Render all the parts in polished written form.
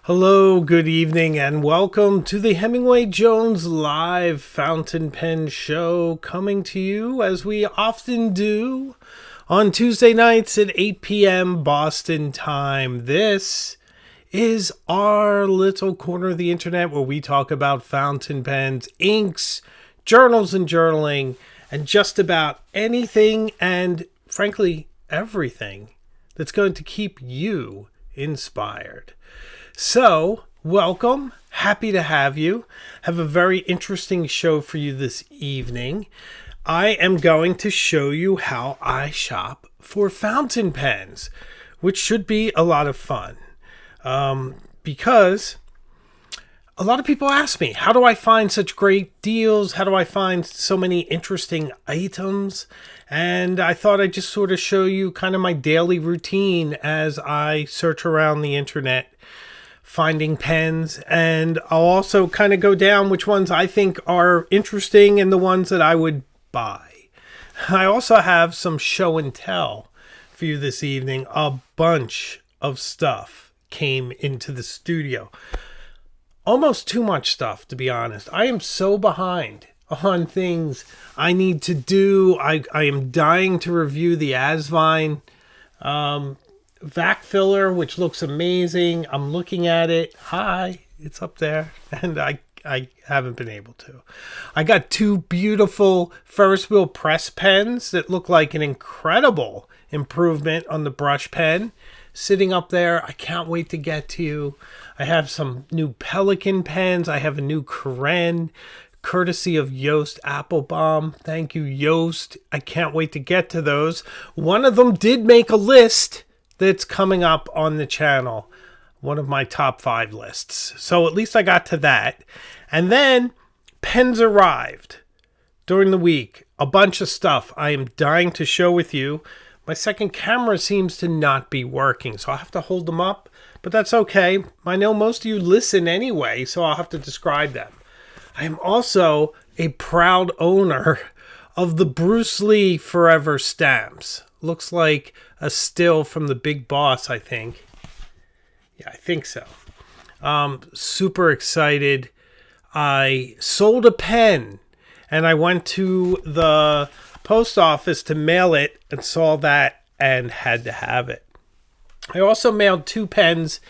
Hello, good evening, and welcome to the Hemingway Jones live fountain pen show, coming to you as we often do on Tuesday nights at 8 p.m. Boston time. This is our little corner of the internet where we talk about fountain pens, inks, journals and journaling, and just about anything and, frankly, everything that's going to keep you inspired. So, welcome. Happy to have you. Have a very interesting show for you this evening. I am going to show you how I shop for fountain pens, which should be a lot of fun. Because a lot of people ask me, how do I find such great deals? How do I find so many interesting items? And I thought I'd just sort of show you kind of my daily routine as I search around the internet finding pens, and I'll also kind of go down which ones I think are interesting and the ones that I would buy. I also have some show and tell for you this evening. A bunch of stuff came into the studio. Almost too much stuff, to be honest. I am so behind on things I need to do. I am dying to review the Asvine vac filler, which looks amazing. I'm looking at it. Hi, it's up there. And I haven't been able to. I got two beautiful Ferris wheel press pens that look like an incredible improvement on the brush pen sitting up there. I can't wait to get to you. I have some new Pelican pens. I have a new Karen, courtesy of Yost Applebaum. Thank you, Yost. I can't wait to get to those. One of them did make a list that's coming up on the channel, one of my top 5 lists. So at least I got to that. And then pens arrived during the week. A bunch of stuff I am dying to show with you. My second camera seems to not be working, so I'll have to hold them up, but that's okay. I know most of you listen anyway, so I'll have to describe them. I am also a proud owner of the Bruce Lee Forever stamps. Looks like a still from the Big Boss, I think. Yeah, I think so. Super excited. I sold a pen, and I went to the post office to mail it and saw that and had to have it. I also mailed 2 pens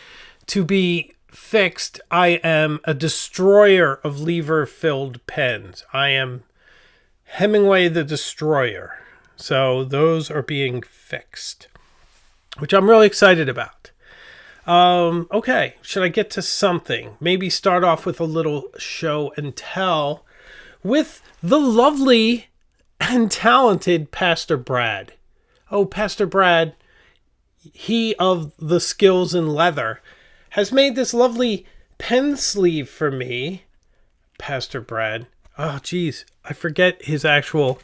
to be fixed. I am a destroyer of lever-filled pens. I am Hemingway the Destroyer. So those are being fixed, which I'm really excited about. Okay, should I get to something? Maybe start off with a little show and tell with the lovely and talented Pastor Brad. Oh, Pastor Brad, he of the skills in leather, has made this lovely pen sleeve for me. Pastor Brad. Oh, geez, I forget his actual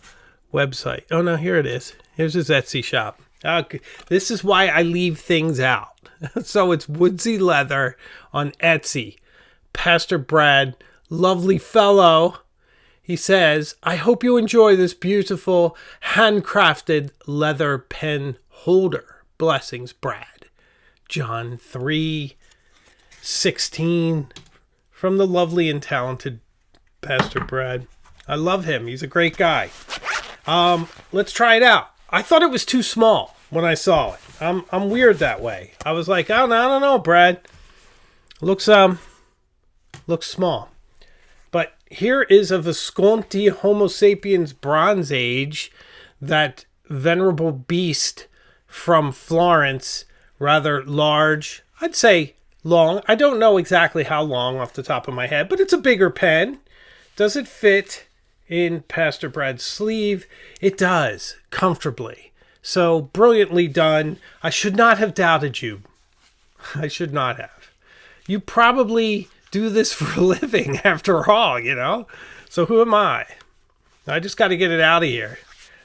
website. Oh, no, here it is. Here's his Etsy shop. Okay. This is why I leave things out. So it's Woodsy Leather on Etsy. Pastor Brad, lovely fellow. He says, I hope you enjoy this beautiful handcrafted leather pen holder. Blessings, Brad. John 3:16 from the lovely and talented Pastor Brad. I love him. He's a great guy. Let's try it out. I thought it was too small when I saw it. I'm weird that way. I was like, I don't know, Brad. Looks small. But here is a Visconti Homo sapiens Bronze Age, that venerable beast from Florence, rather large. I'd say long. I don't know exactly how long off the top of my head, but it's a bigger pen. Does it fit in Pastor Brad's sleeve? It does, comfortably. So brilliantly done. I should not have doubted you. I should not have. You probably do this for a living after all, you know? So who am I? I just got to get it out of here.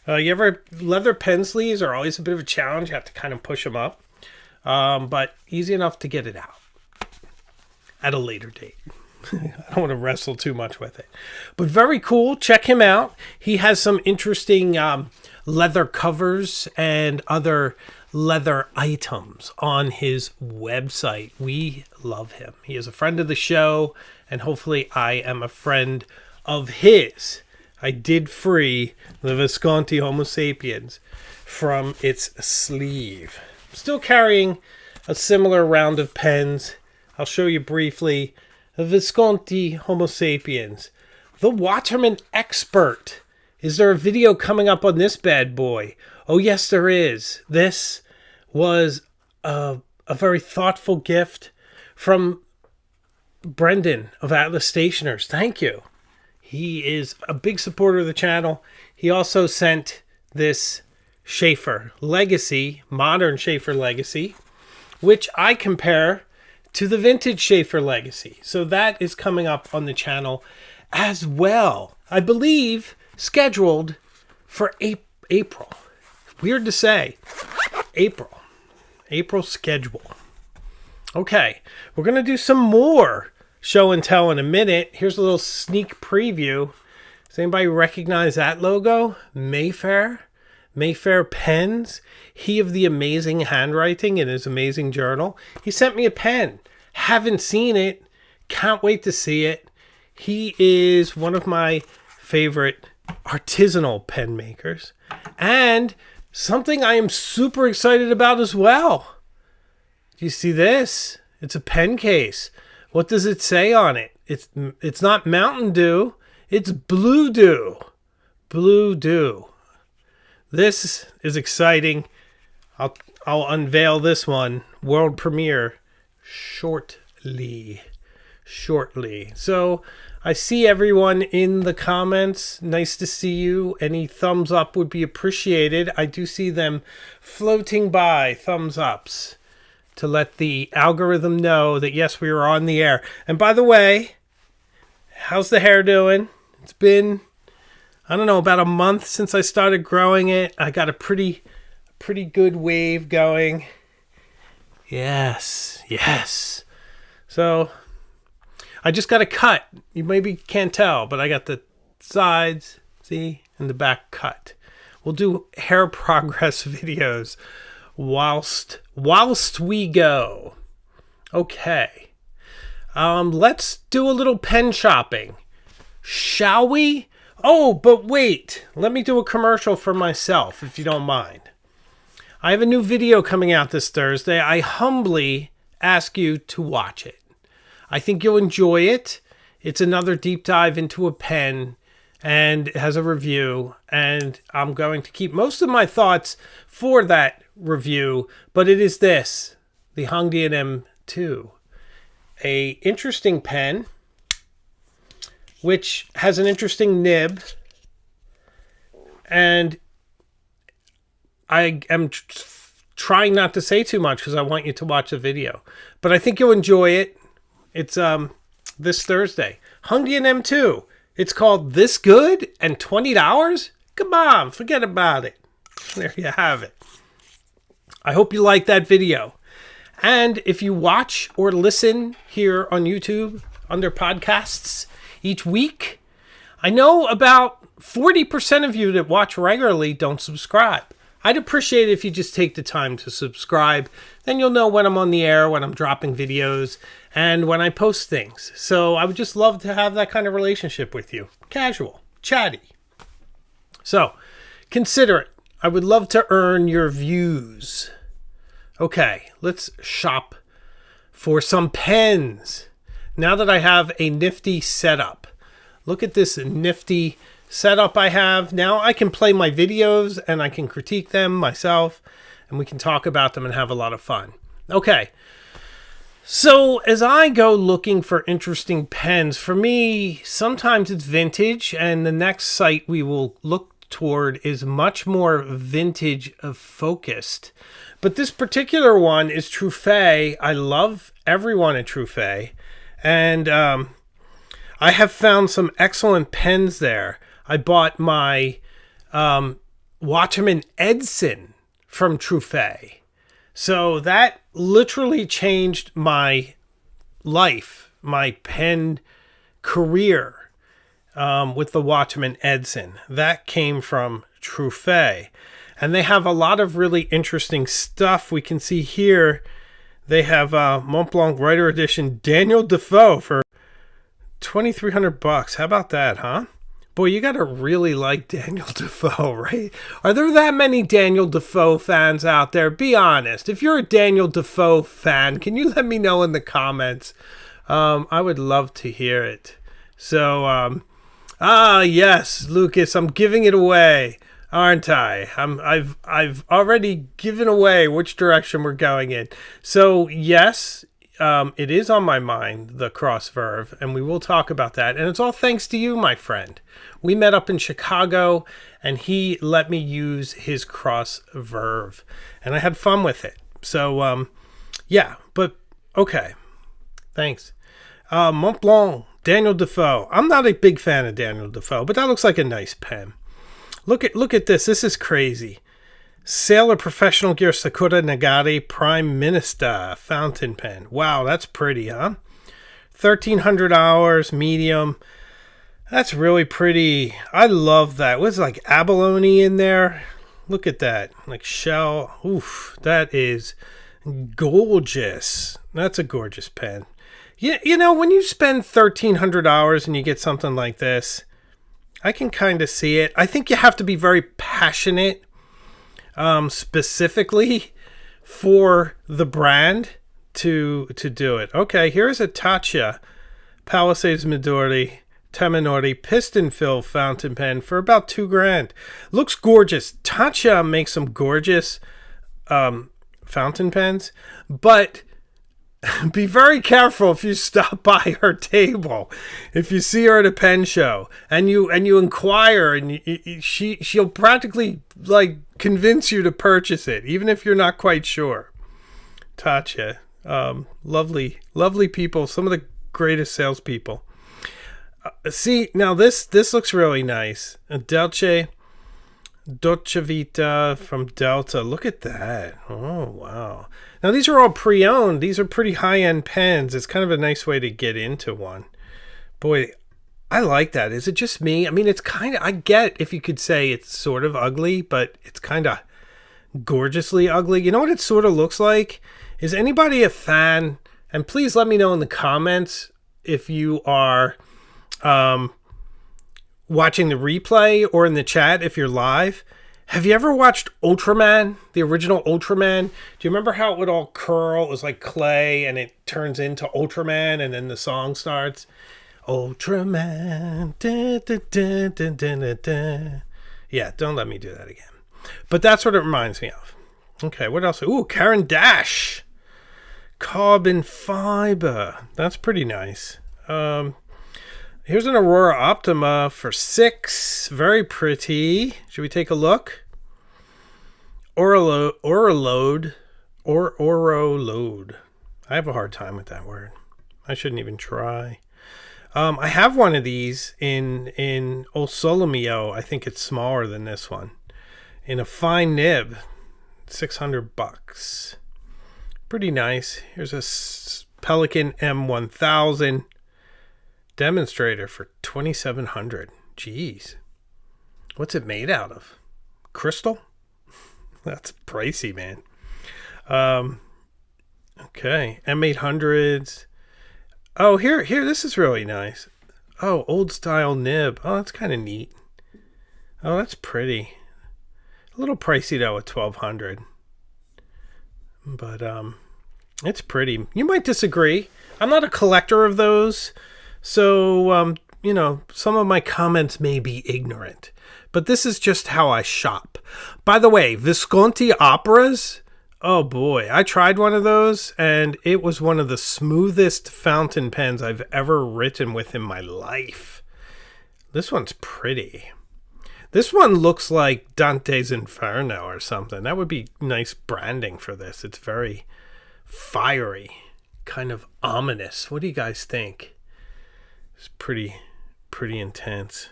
Leather pen sleeves are always a bit of a challenge. You have to kind of push them up. But easy enough to get it out at a later date. I don't want to wrestle too much with it. But very cool. Check him out. He has some interesting leather covers and other leather items on his website. We love him. He is a friend of the show, and hopefully I am a friend of his. I did free the Visconti Homo sapiens from its sleeve. I'm still carrying a similar round of pens. I'll show you briefly. The Visconti Homo sapiens. The Waterman Expert. Is there a video coming up on this bad boy? Oh, yes, there is. This was a very thoughtful gift from Brendan of Atlas Stationers. Thank you. He is a big supporter of the channel. He also sent this Schaefer Legacy, modern Schaefer Legacy, which I compare to the vintage Schaefer Legacy. So that is coming up on the channel as well. I believe scheduled for April. Weird to say. April schedule. Okay, we're going to do some more show and tell in a minute. Here's a little sneak preview. Does anybody recognize that logo? Mayfair Pens. He of the amazing handwriting in his amazing journal. He sent me a pen. Haven't seen it. Can't wait to see it. He is one of my favorite artisanal pen makers. And something I am super excited about as well. Do you see this? It's a pen case. What does it say on it? It's not Mountain Dew. It's Blue Dew. Blue Dew. This is exciting. I'll unveil this one. World premiere shortly. So I see everyone in the comments. Nice to see you. Any thumbs up would be appreciated. I do see them floating by, thumbs ups, to let the algorithm know that yes, we are on the air. And by the way, how's the hair doing? It's been, I don't know, about a month since I started growing it. I got a pretty good wave going. Yes. So I just got a cut. You maybe can't tell, but I got the sides, see, and the back cut. We'll do hair progress videos whilst we go. Okay. Let's do a little pen shopping. Shall we? Oh, but wait. Let me do a commercial for myself, if you don't mind. I have a new video coming out this Thursday. I humbly ask you to watch it. I think you'll enjoy it. It's another deep dive into a pen, and it has a review, and I'm going to keep most of my thoughts for that review, but it is this, the Hongdian M2. A interesting pen, which has an interesting nib, and I am trying not to say too much because I want you to watch the video, but I think you'll enjoy it. It's this Thursday. Hongdian M2. It's called This Good and $20? Come on, forget about it. There you have it. I hope you like that video. And if you watch or listen here on YouTube under podcasts each week, I know about 40% of you that watch regularly don't subscribe. I'd appreciate it if you just take the time to subscribe. Then you'll know when I'm on the air, when I'm dropping videos, and when I post things. So I would just love to have that kind of relationship with you. Casual, chatty. So consider it. I would love to earn your views. Okay, let's shop for some pens. Now that I have a nifty setup. Look at this nifty setup I have. Now I can play my videos and I can critique them myself, and we can talk about them and have a lot of fun. Okay. So as I go looking for interesting pens, for me, sometimes it's vintage, and the next site we will look toward is much more vintage focused. But this particular one is Truphae. I love everyone at Truphae, and I have found some excellent pens there. I bought my Waterman Edson from Truphae. So that literally changed my life, my pen career with the Waterman Edson. That came from Truphae. And they have a lot of really interesting stuff. We can see here they have Montblanc Writer Edition Daniel Defoe for $2,300. How about that, huh? Boy, you gotta really like Daniel Defoe, right? Are there that many Daniel Defoe fans out there? Be honest. If you're a Daniel Defoe fan, can you let me know in the comments? I would love to hear it. So, yes, Lucas, I'm giving it away, aren't I? I've already given away which direction we're going in. So, yes, it is on my mind, the cross Verve, and we will talk about that. And it's all thanks to you, my friend. We met up in Chicago, and he let me use his cross Verve, and I had fun with it. So, yeah, but okay. Thanks. Montblanc, Daniel Defoe. I'm not a big fan of Daniel Defoe, but that looks like a nice pen. Look at this. This is crazy. Sailor Professional Gear Sakura Nagari Prime Minister fountain pen. Wow, that's pretty, huh? $1,300, medium. That's really pretty. I love that. What's like abalone in there? Look at that. Like shell. Oof, that is gorgeous. That's a gorgeous pen. You know, when you spend $1,300 and you get something like this, I can kind of see it. I think you have to be very passionate, specifically for the brand to do it. Okay, here's a Tatcha Palisades Midori Tamanori piston fill fountain pen for about $2,000. Looks gorgeous. Tatcha makes some gorgeous fountain pens, but be very careful if you stop by her table. If you see her at a pen show and you inquire, and she'll practically like convince you to purchase it, even if you're not quite sure. Tatcha, lovely people, some of the greatest salespeople. See, now this looks really nice. A Dolce Vita from Delta. Look at that. Oh, wow. Now, these are all pre-owned. These are pretty high-end pens. It's kind of a nice way to get into one. Boy, I like that. Is it just me? I mean, it's kind of... I get if you could say it's sort of ugly, but it's kind of gorgeously ugly. You know what it sort of looks like? Is anybody a fan? And please let me know in the comments if you are watching the replay or in the chat if you're live. Have you ever watched Ultraman, the original Ultraman? Do you remember how it would all curl? It was like clay and it turns into Ultraman and then the song starts. Ultraman. Da, da, da, da, da, da. Yeah, don't let me do that again. But that's what it reminds me of. Okay, what else? Ooh, Karen Dash. Carbon fiber. That's pretty nice. Here's an Aurora Optima for $6. Very pretty. Should we take a look? Orolode. I have a hard time with that word. I shouldn't even try. I have one of these in Old Solomio. I think it's smaller than this one. In a fine nib. $600. Pretty nice. Here's a Pelican M1000. Demonstrator for $2,700. Jeez. What's it made out of? Crystal? That's pricey, man. Okay. M800s. Oh, here, this is really nice. Oh, old style nib. Oh, that's kind of neat. Oh, that's pretty. A little pricey though at $1,200. But it's pretty. You might disagree. I'm not a collector of those. So, you know, some of my comments may be ignorant, but this is just how I shop. By the way, Visconti Operas, oh boy, I tried one of those, and it was one of the smoothest fountain pens I've ever written with in my life. This one's pretty. This one looks like Dante's Inferno or something. That would be nice branding for this. It's very fiery, kind of ominous. What do you guys think? It's pretty intense.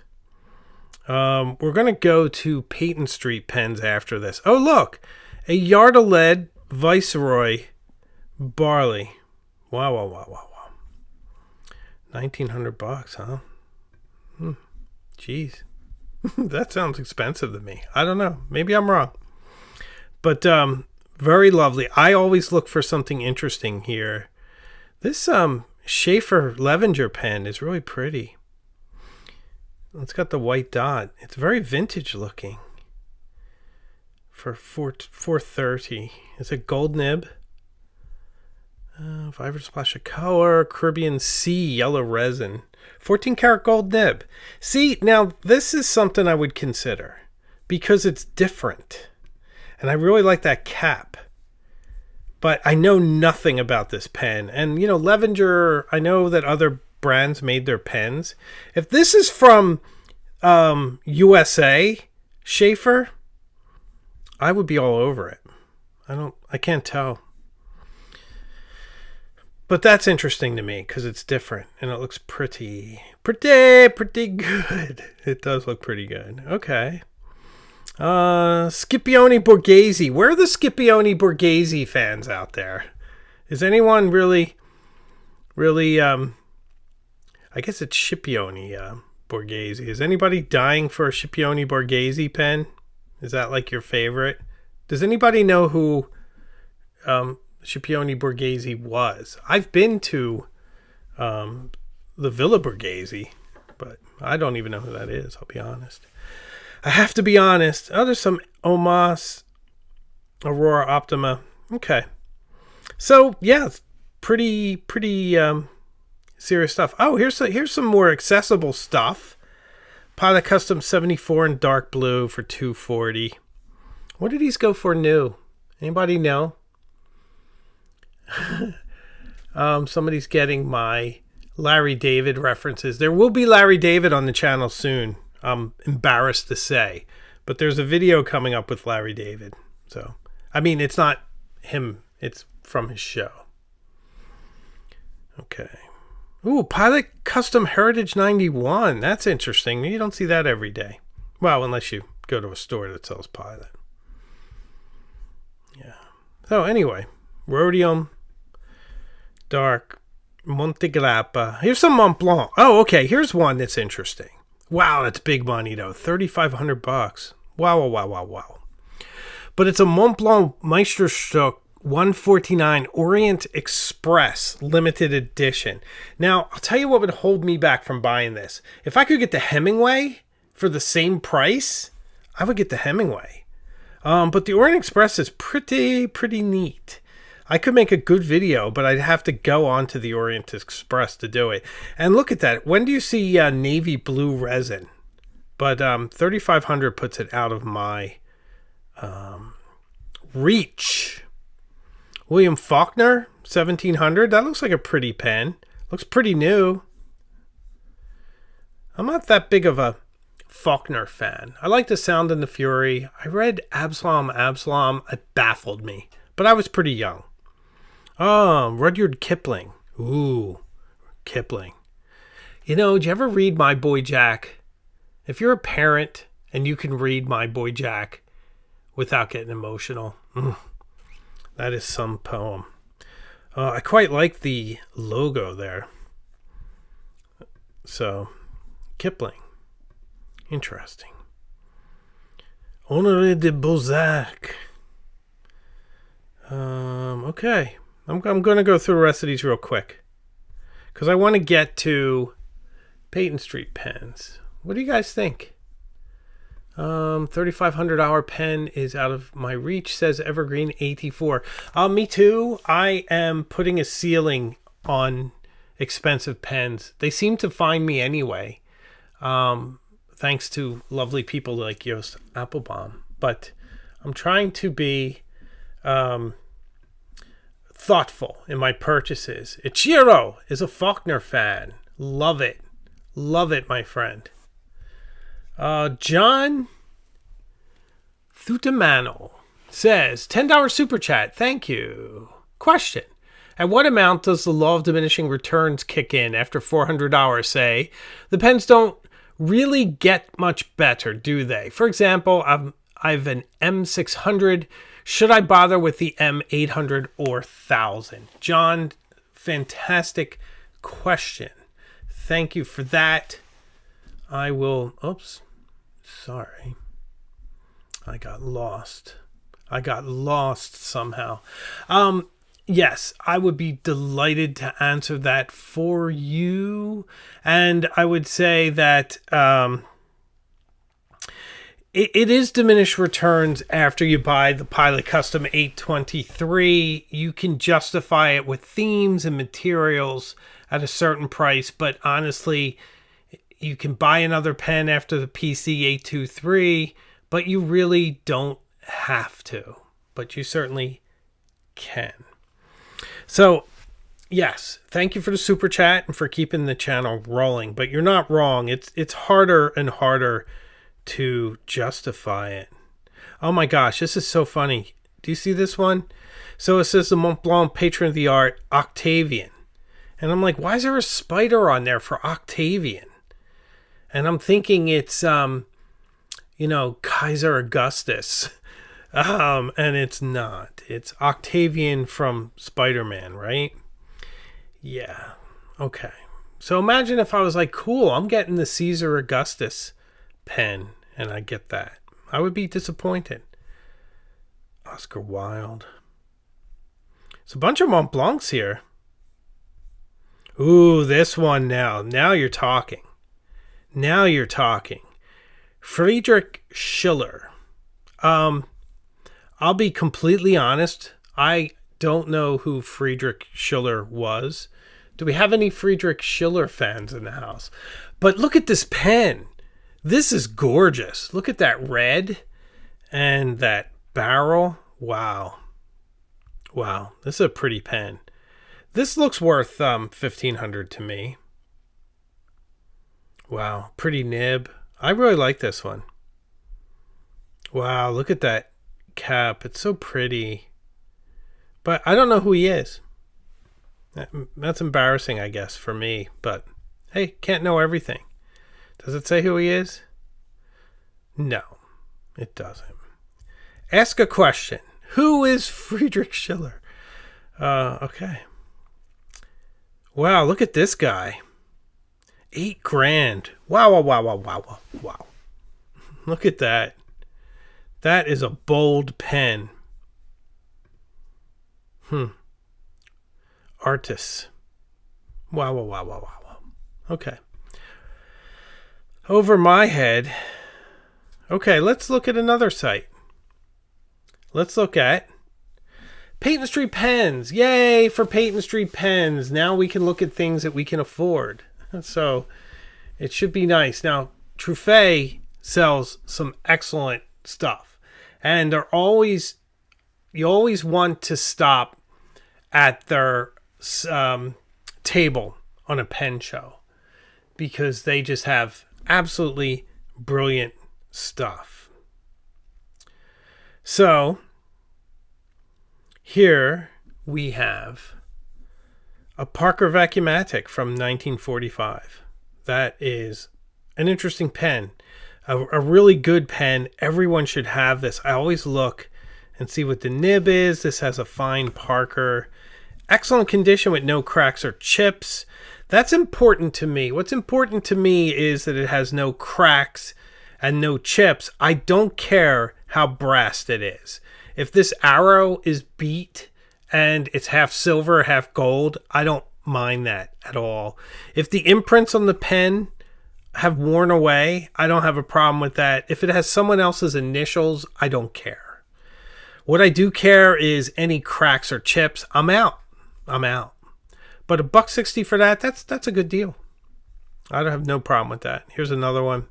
We're going to go to Payton Street pens after this. Oh, look. A Yardeled Viceroy Barley. Wow. $1,900, huh? Jeez. That sounds expensive to me. I don't know. Maybe I'm wrong. But very lovely. I always look for something interesting here. This Schaefer Levenger pen is really pretty. It's got the white dot. It's very vintage looking. For $430. It's a gold nib. Vibrant splash of color. Caribbean Sea yellow resin. 14 karat gold nib. See, now this is something I would consider because it's different. And I really like that cap. But I know nothing about this pen. And, you know, Levenger, I know that other brands made their pens. If this is from USA, Schaefer, I would be all over it. I can't tell. But that's interesting to me because it's different and it looks pretty good. It does look pretty good. Okay. Scipione Borghese. Where are the Scipione Borghese fans out there? Is anyone really, I guess it's Scipione Borghese. Is anybody dying for a Scipione Borghese pen? Is that like your favorite? Does anybody know who Scipione Borghese was? I've been to the Villa Borghese, but I don't even know who that is, I'll be honest. I have to be honest. Oh, there's some Omas, Aurora Optima. Okay. So, yeah, it's pretty serious stuff. Oh, here's some more accessible stuff. Pilot Custom 74 in dark blue for $240. What did these go for new? Anybody know? Somebody's getting my Larry David references. There will be Larry David on the channel soon. I'm embarrassed to say, but there's a video coming up with Larry David. So, I mean, it's not him. It's from his show. Okay. Ooh, Pilot Custom Heritage 91. That's interesting. You don't see that every day. Well, unless you go to a store that sells Pilot. Yeah. So anyway, Rhodium, dark, Montegrappa. Here's some Montblanc. Oh, okay. Here's one that's interesting. Wow, that's big money though. $3,500. Wow. But it's a Montblanc Meisterstück 149 Orient Express limited edition. Now, I'll tell you what would hold me back from buying this. If I could get the Hemingway for the same price, I would get the Hemingway. But the Orient Express is pretty neat. I could make a good video, but I'd have to go on to the Orient Express to do it. And look at that. When do you see navy blue resin? But $3,500 puts it out of my reach. William Faulkner, $1,700. That looks like a pretty pen. Looks pretty new. I'm not that big of a Faulkner fan. I like the Sound and the Fury. I read Absalom. It baffled me. But I was pretty young. Oh, Rudyard Kipling. Ooh, Kipling. You know, did you ever read My Boy Jack? If you're a parent and you can read My Boy Jack without getting emotional, that is some poem. I quite like the logo there. So, Kipling. Interesting. Honoré de Balzac. Okay. I'm going to go through the rest of these real quick because I want to get to Payton Street pens. What do you guys think? $3,500 pen is out of my reach, says Evergreen 84. Me too. I am putting a ceiling on expensive pens. They seem to find me anyway, thanks to lovely people like Joost Appelbaum. But I'm trying to be thoughtful in my purchases. Ichiro is a Faulkner fan. Love it, my friend. John Thutamano says, $10 super chat. Thank you. Question: at what amount does the law of diminishing returns kick in after $400? Say the pens don't really get much better, do they? For example, I've an M600. Should I bother with the M800 or 1000? John, fantastic question. Thank you for that. I will... Oops. Sorry. I got lost. I got lost somehow. Yes, I would be delighted to answer that for you. And I would say that it is diminished returns after you buy the Pilot Custom 823. You can justify it with themes and materials at a certain price. But honestly, you can buy another pen after the PC 823, but you really don't have to. But you certainly can. So, yes, thank you for the super chat and for keeping the channel rolling. But you're not wrong. It's harder and harder to justify it. Oh my gosh, this is so funny. Do you see this one? So it says the Montblanc Patron of the Art Octavian. And I'm like, why is there a spider on there for Octavian? And I'm thinking it's, Kaiser Augustus. And it's not. It's Octavian from Spider-Man, right? Yeah. Okay. So imagine if I was like, cool, I'm getting the Caesar Augustus pen, and I get that. I would be disappointed. Oscar Wilde. There's a bunch of Montblancs here. Ooh, this one now. Now you're talking. Now you're talking. Friedrich Schiller. I'll be completely honest. I don't know who Friedrich Schiller was. Do we have any Friedrich Schiller fans in the house? But look at this pen. This is gorgeous. Look at that red and that barrel. Wow. Wow. This is a pretty pen. This looks worth $1,500 to me. Wow. Pretty nib. I really like this one. Wow. Look at that cap. It's so pretty. But I don't know who he is. That's embarrassing, I guess, for me. But hey, can't know everything. Does it say who he is? No, it doesn't. Ask a question. Who is Friedrich Schiller? Okay. Wow, look at this guy. $8,000. Wow, wow, wow, wow, wow, wow. Look at that. That is a bold pen. Artists. Wow, wow, wow, wow, wow, wow. Okay. Over my head. Okay, let's look at another site. Let's look at Payton Street Pens. Yay for Payton Street Pens. Now we can look at things that we can afford. So it should be nice. Now, Truphae sells some excellent stuff. And you always want to stop at their table on a pen show, because they just have absolutely brilliant stuff. So here we have a Parker Vacuumatic from 1945. That is an interesting pen. A really good pen. Everyone should have this. I always look and see what the nib is. This has a fine Parker. Excellent condition with no cracks or chips. That's important to me. What's important to me is that it has no cracks and no chips. I don't care how brassed it is. If this arrow is beat and it's half silver, half gold, I don't mind that at all. If the imprints on the pen have worn away, I don't have a problem with that. If it has someone else's initials, I don't care. What I do care is any cracks or chips. I'm out. But $1.60 for that, that's a good deal. I don't have no problem with that. Here's another one.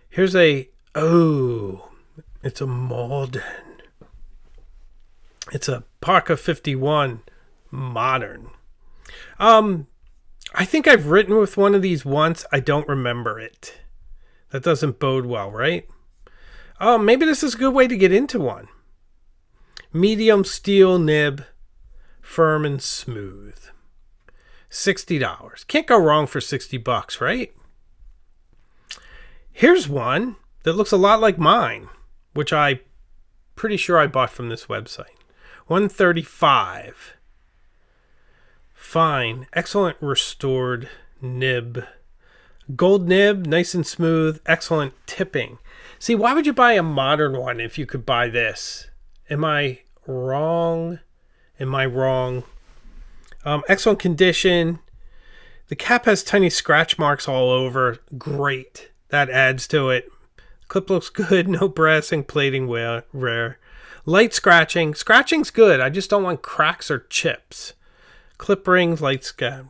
Here's it's a Malden. It's a Parker 51 Modern. I think I've written with one of these once. I don't remember it. That doesn't bode well, right? Maybe this is a good way to get into one. Medium steel nib, firm and smooth. $60. Can't go wrong for $60, right? Here's one that looks a lot like mine, which I'm pretty sure I bought from this website. $135. Fine, excellent restored nib. Gold nib, nice and smooth, excellent tipping. See, why would you buy a modern one if you could buy this Am I wrong? Excellent condition. The cap has tiny scratch marks all over. Great. That adds to it. Clip looks good. No brassing, plating rare. Light scratching. Scratching's good. I just don't want cracks or chips. Clip rings, light scratch.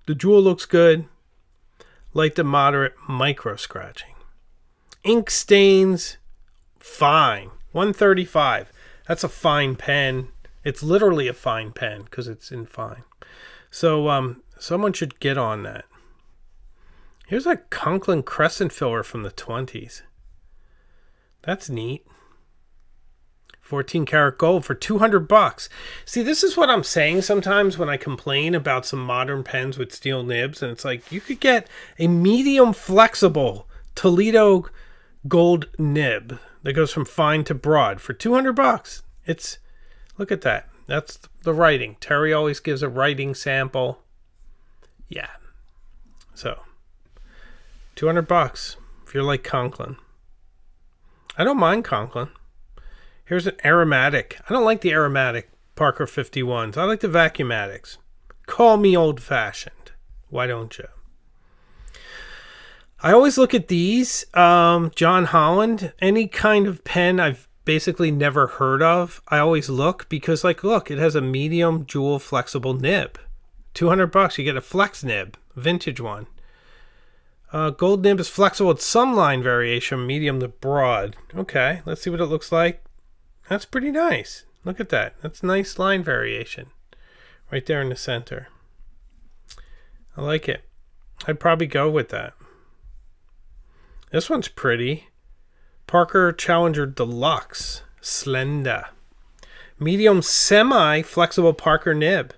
The jewel looks good. Light to moderate micro scratching. Ink stains, fine. 135. That's a fine pen. It's literally a fine pen because it's in fine. So someone should get on that. Here's a Conklin crescent filler from the 20s. That's neat. 14 karat gold for $200. See, this is what I'm saying sometimes when I complain about some modern pens with steel nibs, and it's like you could get a medium flexible Toledo gold nib that goes from fine to broad for $200. It's, look at that. That's the writing. Terry always gives a writing sample. Yeah. So $200 if you're like Conklin. I don't mind Conklin. Here's an aromatic. I don't like the aromatic Parker 51s. I like the vacuumatics. Call me old-fashioned. Why don't you? I always look at these. John Holland. Any kind of pen I've basically never heard of, I always look because, like, look, it has a medium jewel flexible nib. $200. You get a flex nib. Vintage one. Gold nib is flexible with some line variation, medium to broad. Okay, let's see what it looks like. That's pretty nice. Look at that. That's nice line variation. Right there in the center. I like it. I'd probably go with that. This one's pretty. Parker Challenger Deluxe. Slender. Medium semi-flexible Parker nib.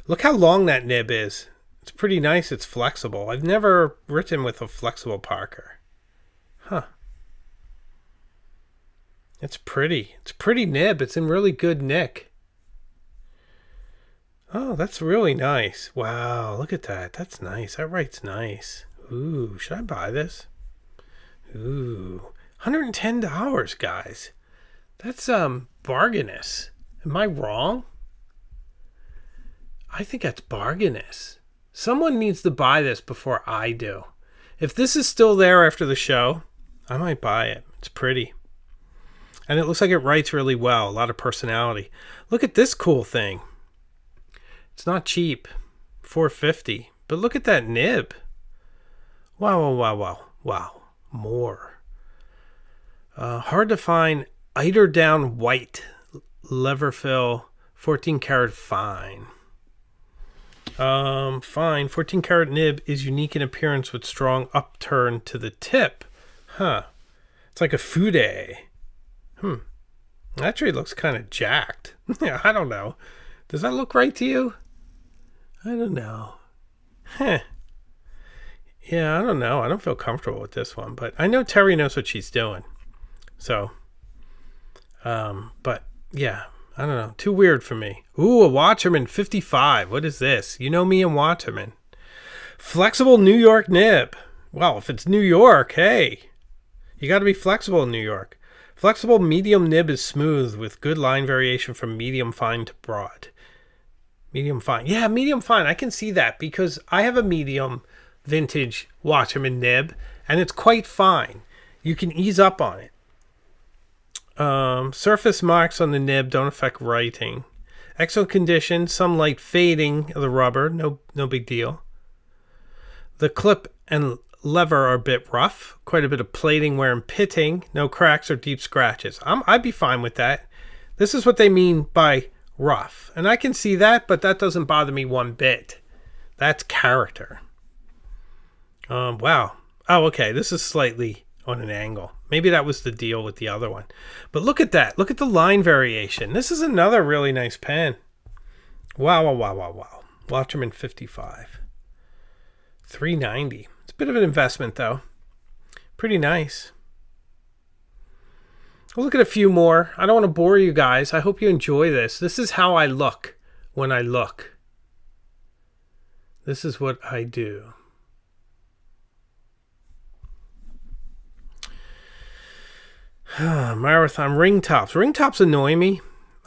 Look how long that nib is. It's pretty nice. It's flexible. I've never written with a flexible Parker. Huh. It's pretty. It's a pretty nib. It's in really good nick. Oh, that's really nice. Wow, look at that. That's nice. That writes nice. Ooh, should I buy this? Ooh, $110, guys. That's bargainous. Am I wrong? I think that's bargainous. Someone needs to buy this before I do. If this is still there after the show, I might buy it. It's pretty. And it looks like it writes really well. A lot of personality. Look at this cool thing. It's not cheap. $450. But look at that nib. Wow, wow, wow, wow. Wow. More. Hard to find. Eiderdown white. Lever fill. 14 karat fine. Fine. 14 karat nib is unique in appearance with strong upturn to the tip. Huh. It's like a fude. Actually, it looks kind of jacked. Yeah, I don't know. Does that look right to you? I don't know. Huh. Yeah, I don't know. I don't feel comfortable with this one, but I know Terry knows what she's doing. So, but yeah, I don't know. Too weird for me. Ooh, a Waterman 55. What is this? You know me and Waterman. Flexible New York nib. Well, if it's New York, hey, you got to be flexible in New York. Flexible medium nib is smooth with good line variation from medium fine to broad. Medium fine. Yeah, medium fine. I can see that because I have a medium vintage Waterman nib and it's quite fine. You can ease up on it. Surface marks on the nib don't affect writing. Excellent condition. Some light fading of the rubber. No big deal. The clip and lever are a bit rough. Quite a bit of plating wear and pitting. No cracks or deep scratches. I'd be fine with that. This is what they mean by rough. And I can see that, but that doesn't bother me one bit. That's character. Wow. Oh, okay. This is slightly on an angle. Maybe that was the deal with the other one. But look at that. Look at the line variation. This is another really nice pen. Wow, wow, wow, wow, wow. Waterman 55. $390. It's a bit of an investment, though. Pretty nice. We'll look at a few more. I don't want to bore you guys. I hope you enjoy this. This is how I look when I look. This is what I do. Marathon ring tops. Ring tops annoy me.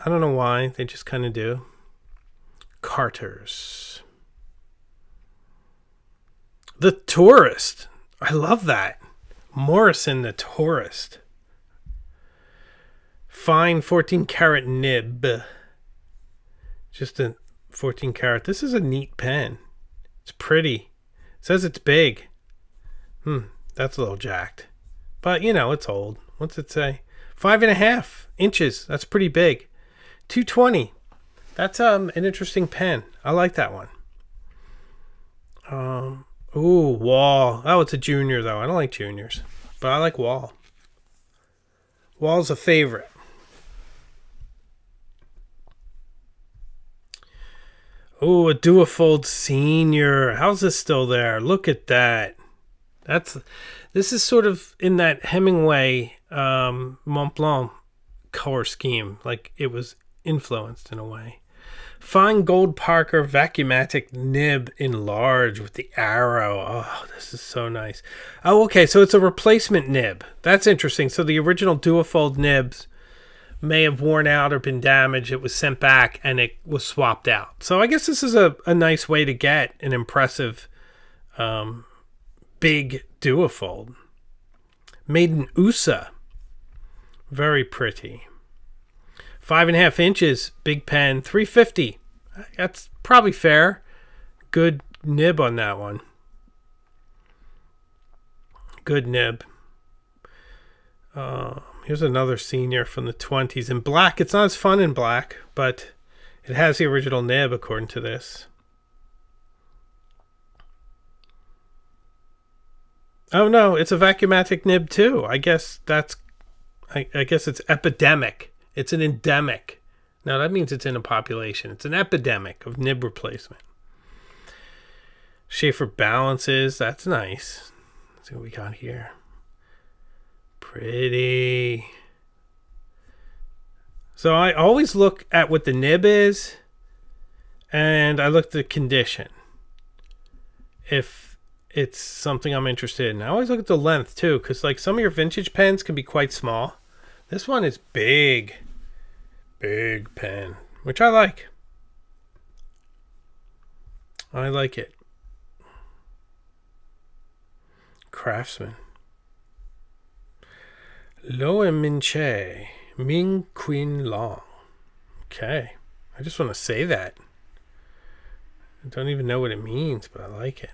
I don't know why. They just kind of do. Carters. The Tourist. I love that. Morrison the Tourist. Fine 14 karat nib. Just a 14 karat. This is a neat pen. It's pretty. It says it's big. That's a little jacked. But, you know, it's old. What's it say? 5.5 inches. That's pretty big. 220. That's an interesting pen. I like that one. Ooh, Wall. Oh, it's a junior, though. I don't like juniors. But I like Wall. Wall's a favorite. Ooh, a Duofold Senior. How's this still there? Look at that. This is sort of in that Hemingway Montblanc color scheme. Like it was influenced in a way. Fine gold Parker vacuumatic nib in large with the arrow. Oh, this is so nice. Oh, okay. So it's a replacement nib. That's interesting. So the original Duofold nibs may have worn out or been damaged. It was sent back and it was swapped out. So I guess this is a nice way to get an impressive big Duofold. Made in USA. Very pretty. 5.5 inches, big pen, $350. That's probably fair. Good nib on that one. Good nib. Here's another senior from the 20s in black. It's not as fun in black, but it has the original nib according to this. Oh no, it's a vacuumatic nib too. I guess it's epidemic. It's an endemic. Now that means it's in a population. It's an epidemic of nib replacement. Schaefer balances. That's nice. Let's see what we got here. Pretty. So I always look at what the nib is, and I look at the condition. If it's something I'm interested in. I always look at the length too, because like some of your vintage pens can be quite small. This one is big. Big pen, which I like. I like it. Craftsman. Loe Min Che. Ming Queen Long. Okay. I just want to say that. I don't even know what it means, but I like it.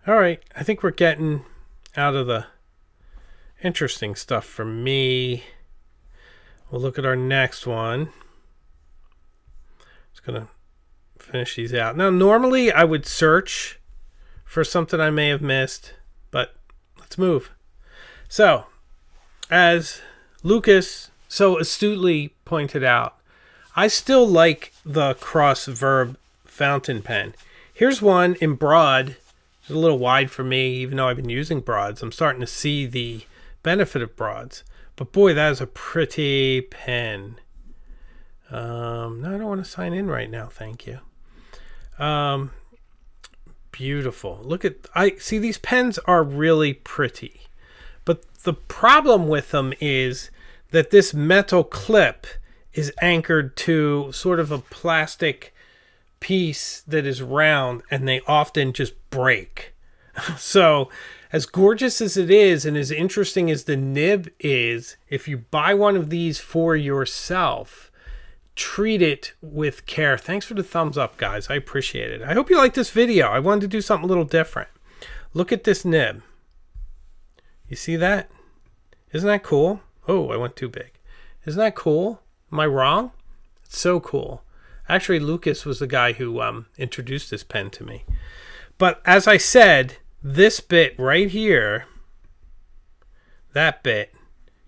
All right. I think we're getting out of the interesting stuff for me. We'll look at our next one. Just going to finish these out. Now, normally I would search for something I may have missed, but let's move. So, as Lucas so astutely pointed out, I still like the Cross Verve fountain pen. Here's one in broad. It's a little wide for me, even though I've been using broads. I'm starting to see the benefit of broads. But boy, that is a pretty pen. No, I don't want to sign in right now. Thank you. Beautiful. Look at, I see these pens are really pretty. But the problem with them is that this metal clip is anchored to sort of a plastic piece that is round, and they often just break. So as gorgeous as it is and as interesting as the nib is, if you buy one of these for yourself, treat it with care. Thanks for the thumbs up, guys. I appreciate it. I hope you like this video. I wanted to do something a little different. Look at this nib. You see that? Isn't that cool? Oh, I went too big. Isn't that cool? Am I wrong? It's so cool. Actually, Lucas was the guy who introduced this pen to me. But as I said, this bit right here, that bit,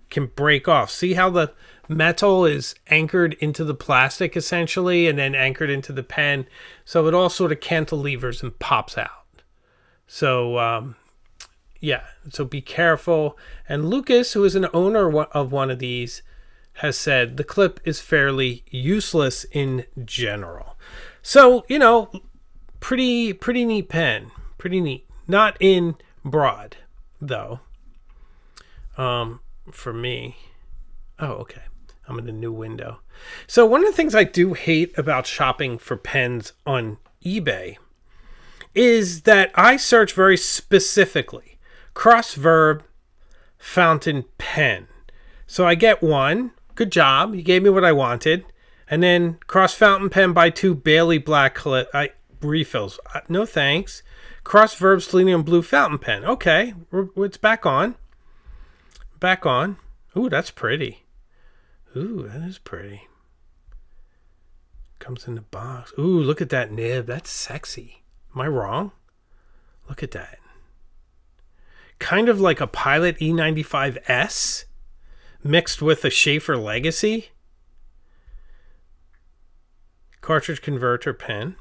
can break off. See how the metal is anchored into the plastic, essentially, and then anchored into the pen? So it all sort of cantilevers and pops out. So, yeah, so be careful. And Lucas, who is an owner of one of these, has said the clip is fairly useless in general. So, you know, pretty neat pen. Pretty neat. Not in broad, though. for me. Oh, okay. I'm in a new window. So one of the things I do hate about shopping for pens on eBay is that I search very specifically. Cross Verve fountain pen. So I get one. Good job. You gave me what I wanted. And then cross fountain pen by 2 Bailey black refills. No thanks. Cross Verve selenium blue fountain pen. Okay. It's back on. Back on. Ooh, that's pretty. Ooh, that is pretty. Comes in the box. Ooh, look at that nib. That's sexy. Am I wrong? Look at that. Kind of like a Pilot E95S mixed with a Schaefer Legacy. Cartridge converter pen.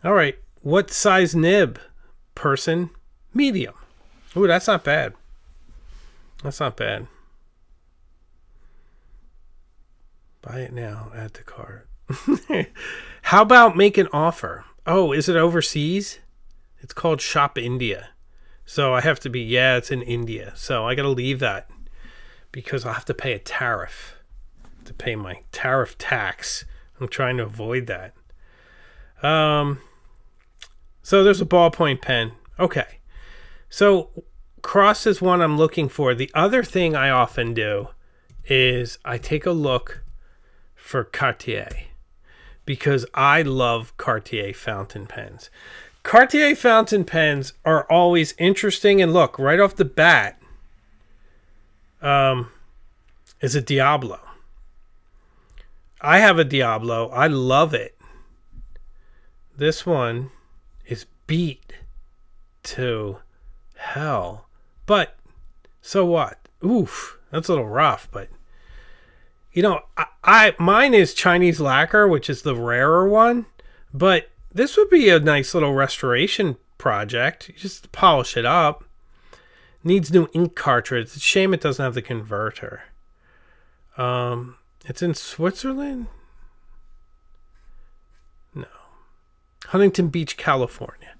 All right. What size nib? Person? Medium. Ooh, that's not bad. That's not bad. Buy it now. Add to cart. How about make an offer? Oh, is it overseas? It's called Shop India. So I have to be, yeah, it's in India. So I got to leave that because I'll have to pay a tariff. To pay my tariff tax. I'm trying to avoid that. So there's a ballpoint pen. Okay. So cross is one I'm looking for. The other thing I often do is I take a look for Cartier because I love Cartier fountain pens. Cartier fountain pens are always interesting, and look, right off the bat is a Diablo. I have a Diablo. I love it. This one is beat to hell. But so what? Oof, that's a little rough, but you know, mine is Chinese lacquer, which is the rarer one, but this would be a nice little restoration project. You just polish it up. Needs new ink cartridge. It's a shame it doesn't have the converter. It's in Switzerland? No. Huntington Beach, California.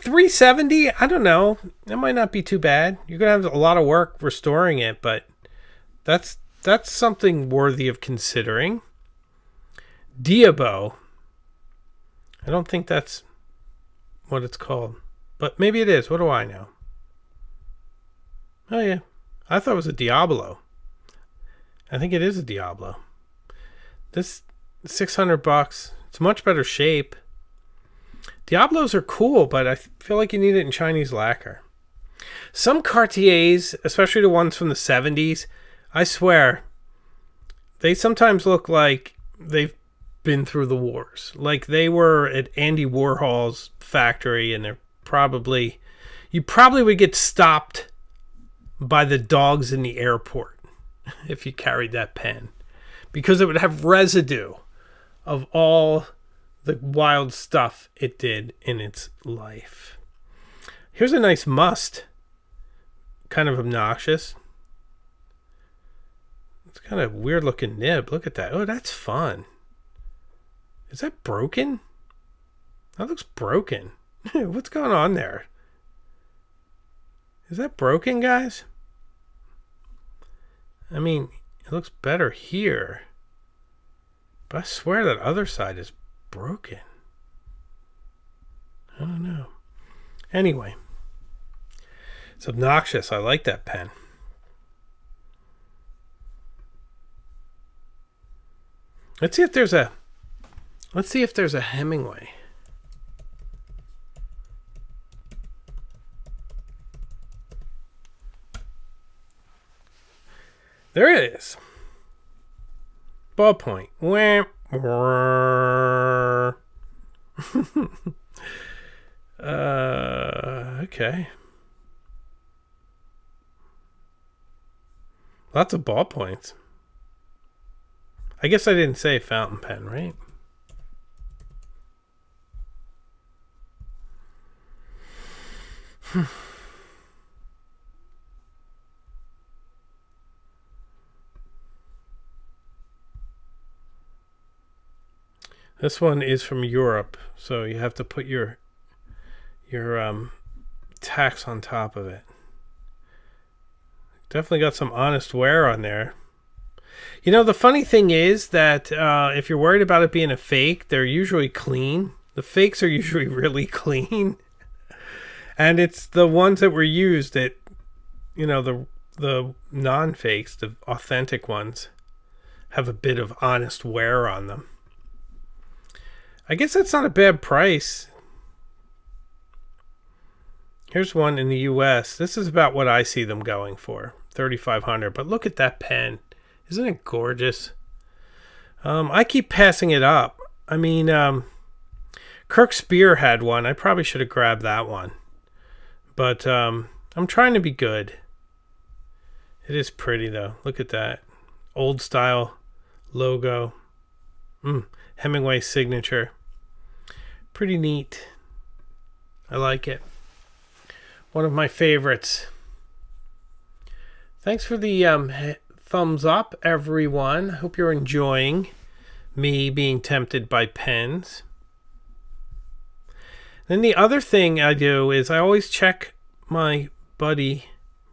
$370? I don't know. That might not be too bad. You're going to have a lot of work restoring it, but that's something worthy of considering. Diabo. I don't think that's what it's called, but maybe it is. What do I know? Oh yeah, I thought it was a Diablo. I think it is a Diablo. This $600. It's much better shape. Diablos are cool, but I feel like you need it in Chinese lacquer. Some Cartiers, especially the ones from the 70s, I swear, they sometimes look like they've been through the wars. Like they were at Andy Warhol's factory, and you probably would get stopped by the dogs in the airport if you carried that pen, because it would have residue of all the wild stuff it did in its life. Here's a nice must. Kind of obnoxious. It's kind of weird looking nib. Look at that. Oh, that's fun. Is that broken? That looks broken. What's going on there? Is that broken, guys? I mean, it looks better here. But I swear that other side is broken. I don't know. Anyway. It's obnoxious. I like that pen. Let's see if there's a Hemingway. There it is. Ballpoint. Okay. Lots of ballpoints. I guess I didn't say fountain pen, right? This one is from Europe, so you have to put your tax on top of it. Definitely got some honest wear on there. You know, the funny thing is that if you're worried about it being a fake, they're usually clean. The fakes are usually really clean. And it's the ones that were used that, you know, the non-fakes, the authentic ones, have a bit of honest wear on them. I guess that's not a bad price. Here's one in the US. This is about what I see them going for, $3,500. But look at that pen. Isn't it gorgeous? I keep passing it up. I mean, Kirk Spear had one. I probably should have grabbed that one. But I'm trying to be good. It is pretty, though. Look at that. Old style logo. Hemingway signature. Pretty neat. I like it. One of my favorites. Thanks for the thumbs up, everyone. Hope you're enjoying me being tempted by pens. Then the other thing I do is I always check my buddy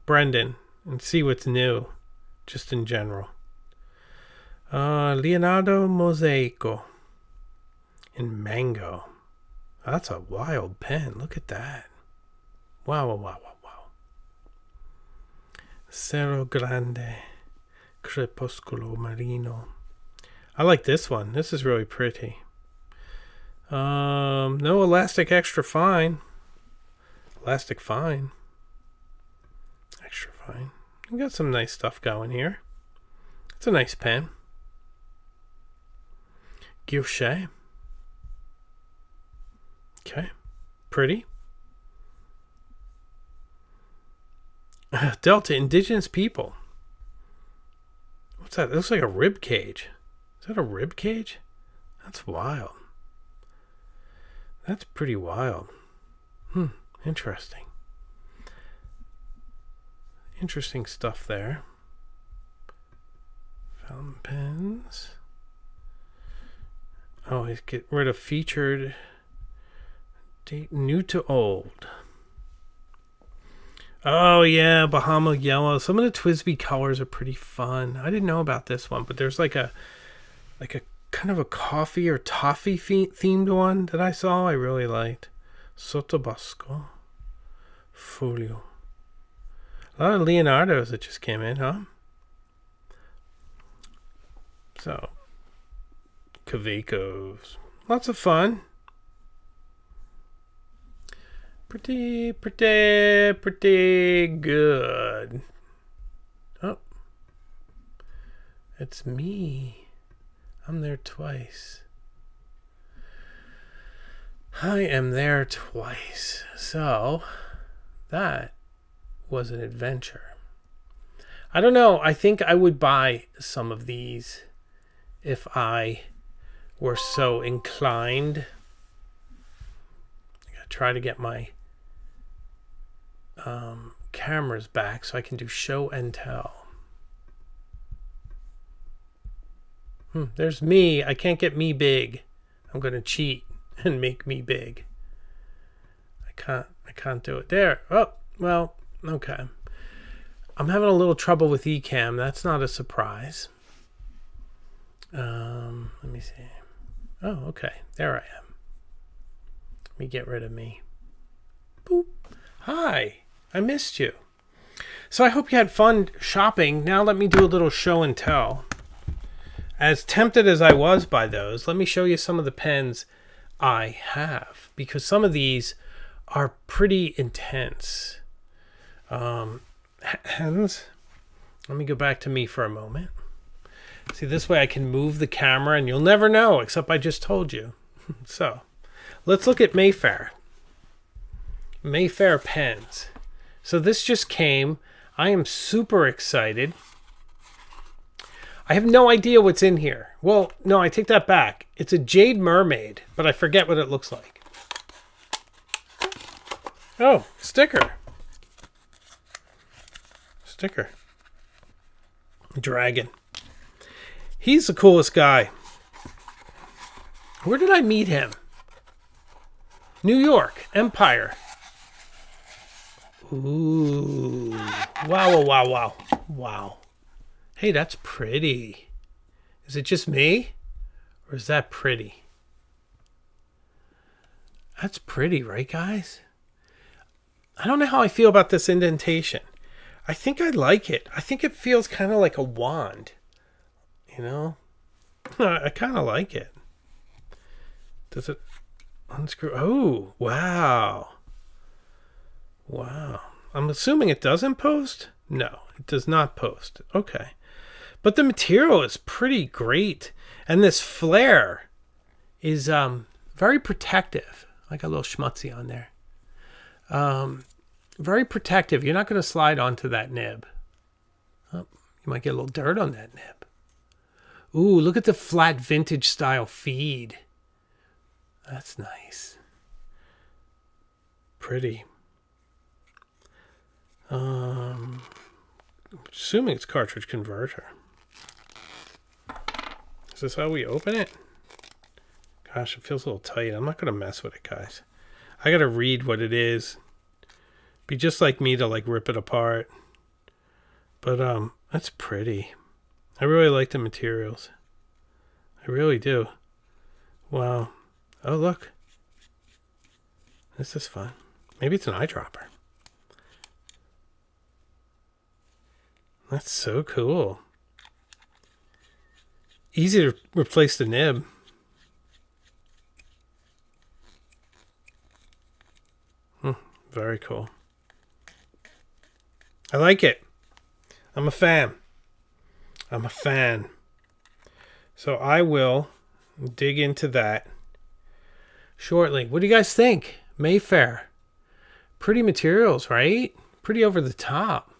Brendan and see what's new, just in general. Leonardo Mosaico in mango. That's a wild pen. Look at that. Wow, wow, wow, wow, wow. Cerro Grande, Crepusculo Marino. I like this one. This is really pretty. No elastic extra fine. Elastic fine. Extra fine. We got some nice stuff going here. It's a nice pen. Guilloche. Okay. Pretty. Delta, indigenous people. What's that? It looks like a rib cage. Is that a rib cage? That's wild. That's pretty wild. Interesting. Interesting stuff there. Fountain pens. Oh, he's get rid of featured. Date new to old. Oh yeah, Bahama Yellow. Some of the Twisby colors are pretty fun. I didn't know about this one, but there's like a kind of a coffee or toffee themed one that I saw. I really liked. Sotobosco. Folio. A lot of Leonardo's that just came in, huh? So, Cavecos. Lots of fun. Pretty good. Oh. It's me. I'm there twice. I am there twice. So, that was an adventure. I don't know. I think I would buy some of these if I were so inclined. I gotta try to get my cameras back so I can do show and tell. There's me. I can't get me big. I'm gonna cheat and make me big. I can't do it. There. Oh, well, okay. I'm having a little trouble with Ecamm. That's not a surprise. Let me see. Oh, okay. There I am. Let me get rid of me. Boop. Hi. I missed you. So I hope you had fun shopping. Now let me do a little show and tell. As tempted as I was by those, let me show you some of the pens I have, because some of these are pretty intense. Hands. Let me go back to me for a moment. See, this way I can move the camera and you'll never know, except I just told you. So, let's look at Mayfair. Mayfair pens. So this just came. I am super excited. I have no idea what's in here. Well, no, I take that back. It's a Jade Mermaid, but I forget what it looks like. Oh, sticker. Sticker. Dragon. He's the coolest guy. Where did I meet him? New York, Empire. Ooh, Wow, wow, wow, wow. Hey, that's pretty. Is it just me? Or is that pretty? That's pretty, right, guys? I don't know how I feel about this indentation. I think I like it. I think it feels kind of like a wand. You know? I kind of like it. Does it unscrew? Oh, wow. Wow. I'm assuming it doesn't post? No, it does not post. Okay. But the material is pretty great. And this flare is very protective. I got a little schmutzy on there. Very protective. You're not going to slide onto that nib. Oh, you might get a little dirt on that nib. Ooh, look at the flat vintage style feed. That's nice. Pretty. I'm assuming it's cartridge converter. Is this how we open it? Gosh, it feels a little tight. I'm not going to mess with it, guys. I got to read what it is. Be just like me to like rip it apart. But that's pretty. I really like the materials. I really do. Wow. Oh, look. This is fun. Maybe it's an eyedropper. That's so cool. Easy to replace the nib. Very cool. I like it. I'm a fan. I'm a fan. So I will dig into that shortly. What do you guys think? Mayfair. Pretty materials, right? Pretty over the top.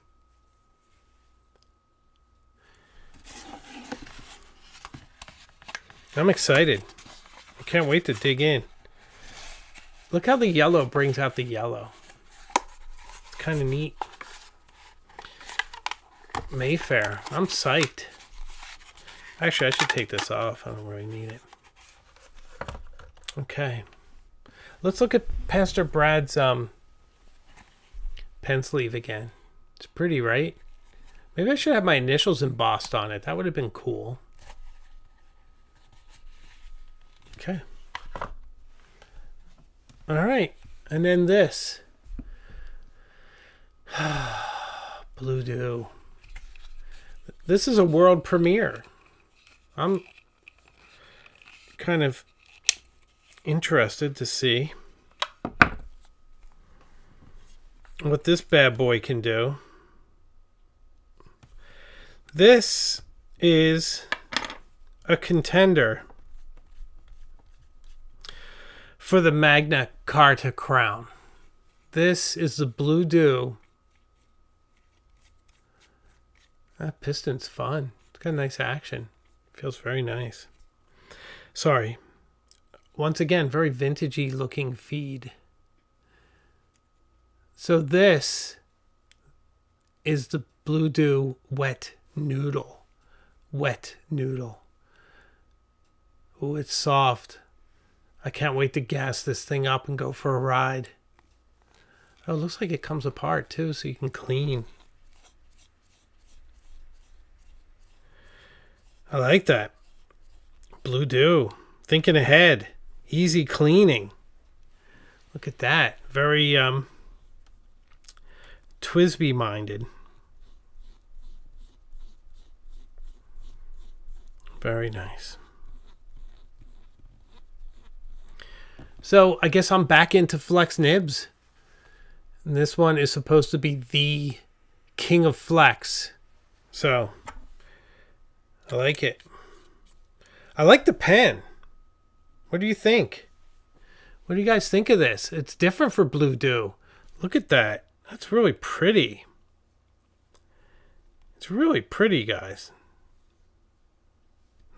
I'm excited. I can't wait to dig in. Look how the yellow brings out the yellow. It's kind of neat. Mayfair. I'm psyched. Actually, I should take this off. I don't really need it. Okay. Let's look at Pastor Brad's pen sleeve again. It's pretty, right? Maybe I should have my initials embossed on it. That would have been cool. Okay. All right. And then this. Blue Dew. This is a world premiere. I'm kind of interested to see what this bad boy can do. This is a contender for the Magna Carta crown. This is the Blue Dew. That piston's fun. It's got nice action. Feels very nice. Sorry. Once again, very vintagey looking feed. So this is the Blue Dew wet noodle. Wet noodle. Ooh, it's soft. I can't wait to gas this thing up and go for a ride. Oh, it looks like it comes apart too, so you can clean. I like that. Blue Dew. Thinking ahead. Easy cleaning. Look at that. Very Twisby minded. Very nice. So I guess I'm back into flex nibs. And this one is supposed to be the king of flex. So I like it. I like the pen. What do you think? What do you guys think of this? It's different for Blue Dew. Look at that. That's really pretty. It's really pretty, guys.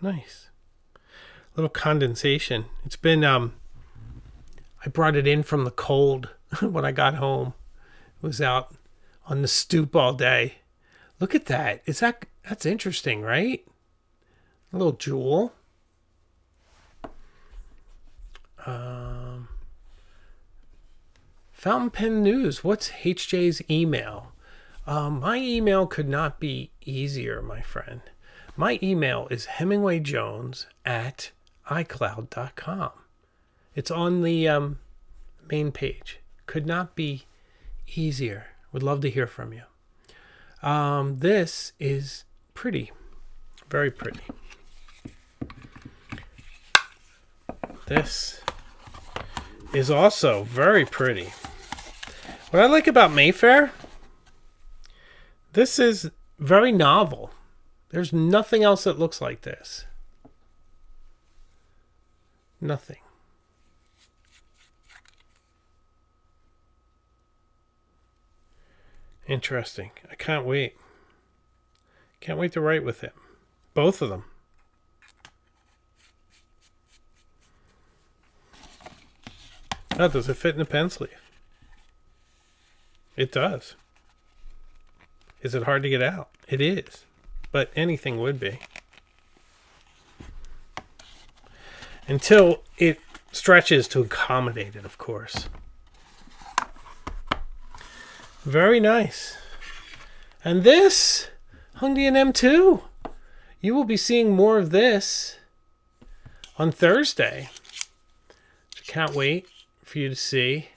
Nice. Little condensation. It's been, I brought it in from the cold when I got home. It was out on the stoop all day. Look at that. That's interesting, right? A little jewel. Fountain pen news. What's HJ's email? My email could not be easier, my friend. My email is hemingwayjones@icloud.com. It's on the main page. Could not be easier. Would love to hear from you. This is pretty. Very pretty. This is also very pretty. What I like about Mayfair, this is very novel. There's nothing else that looks like this. Nothing. Interesting. I can't wait. Can't wait to write with him. Both of them. Oh, does it fit in a pen sleeve? It does. Is it hard to get out? It is. But anything would be. Until it stretches to accommodate it, of course. Very nice. And this, Hungdian M2. You will be seeing more of this on Thursday. Can't wait for you to see.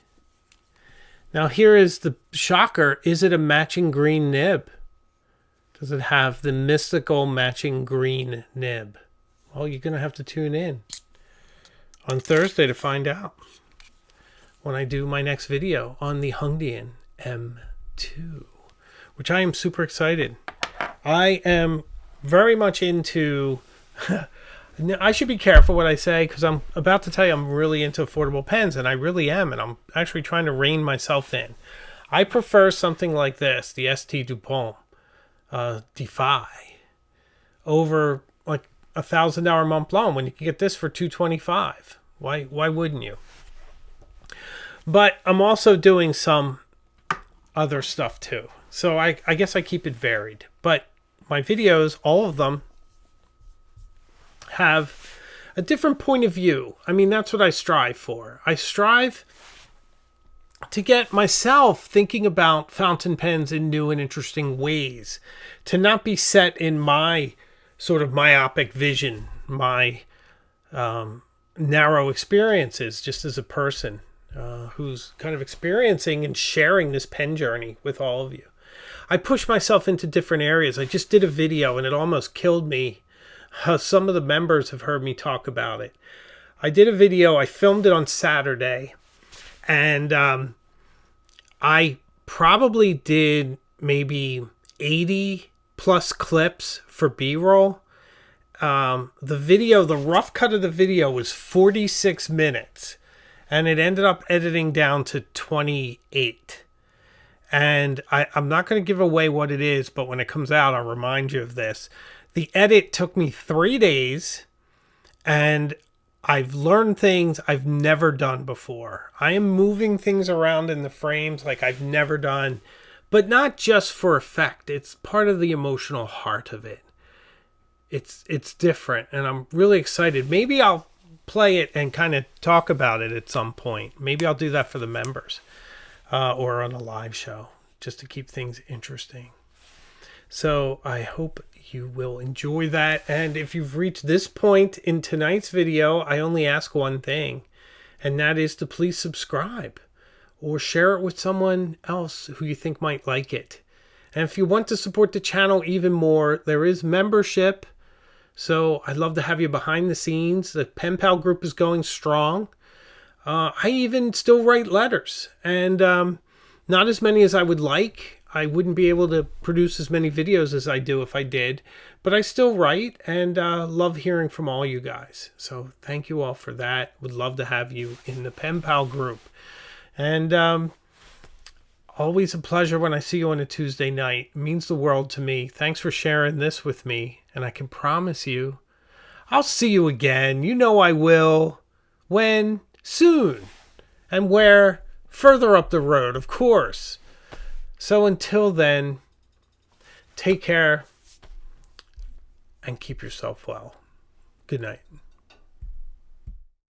Now here is the shocker. Is it a matching green nib? Does it have the mystical matching green nib? Well, you're going to have to tune in on Thursday to find out when I do my next video on the Hungdian M2, which I am super excited. I am very much into... I should be careful what I say because I'm about to tell you I'm really into affordable pens, and I really am, and I'm actually trying to rein myself in. I prefer something like this, the ST Dupont Defy, over like $1,000 Montblanc when you can get this for $225. Why wouldn't you? But I'm also doing some other stuff too, so I guess I keep it varied. But my videos, all of them, have a different point of view. I mean, that's what I strive for. I strive to get myself thinking about fountain pens in new and interesting ways, to not be set in my sort of myopic vision, my narrow experiences just as a person who's kind of experiencing and sharing this pen journey with all of you. I push myself into different areas. I just did a video and it almost killed me. Some of the members have heard me talk about it. I did a video. I filmed it on Saturday. And I probably did maybe 80 plus clips for B-roll. The video, the rough cut of the video was 46 minutes. And it ended up editing down to 28. And I'm not going to give away what it is, but when it comes out, I'll remind you of this. The edit took me 3 days, and I've learned things I've never done before. I am moving things around in the frames like I've never done, but not just for effect. It's part of the emotional heart of it. It's different, and I'm really excited. Maybe I'll play it and kind of talk about it at some point. Maybe I'll do that for the members or on a live show, just to keep things interesting. So I hope you will enjoy that. And if you've reached this point in tonight's video, I only ask one thing, and that is to please subscribe or share it with someone else who you think might like it. And if you want to support the channel even more, there is membership. So I'd love to have you behind the scenes. The Pen Pal group is going strong. I even still write letters, and not as many as I would like. I wouldn't be able to produce as many videos as I do if I did, but I still write and love hearing from all you guys. So thank you all for that. Would love to have you in the Pen Pal group. And always a pleasure when I see you on a Tuesday night. It means the world to me. Thanks for sharing this with me. And I can promise you, I'll see you again. You know I will. When? Soon. And where? Further up the road, of course. So until then, take care and keep yourself well. Good night.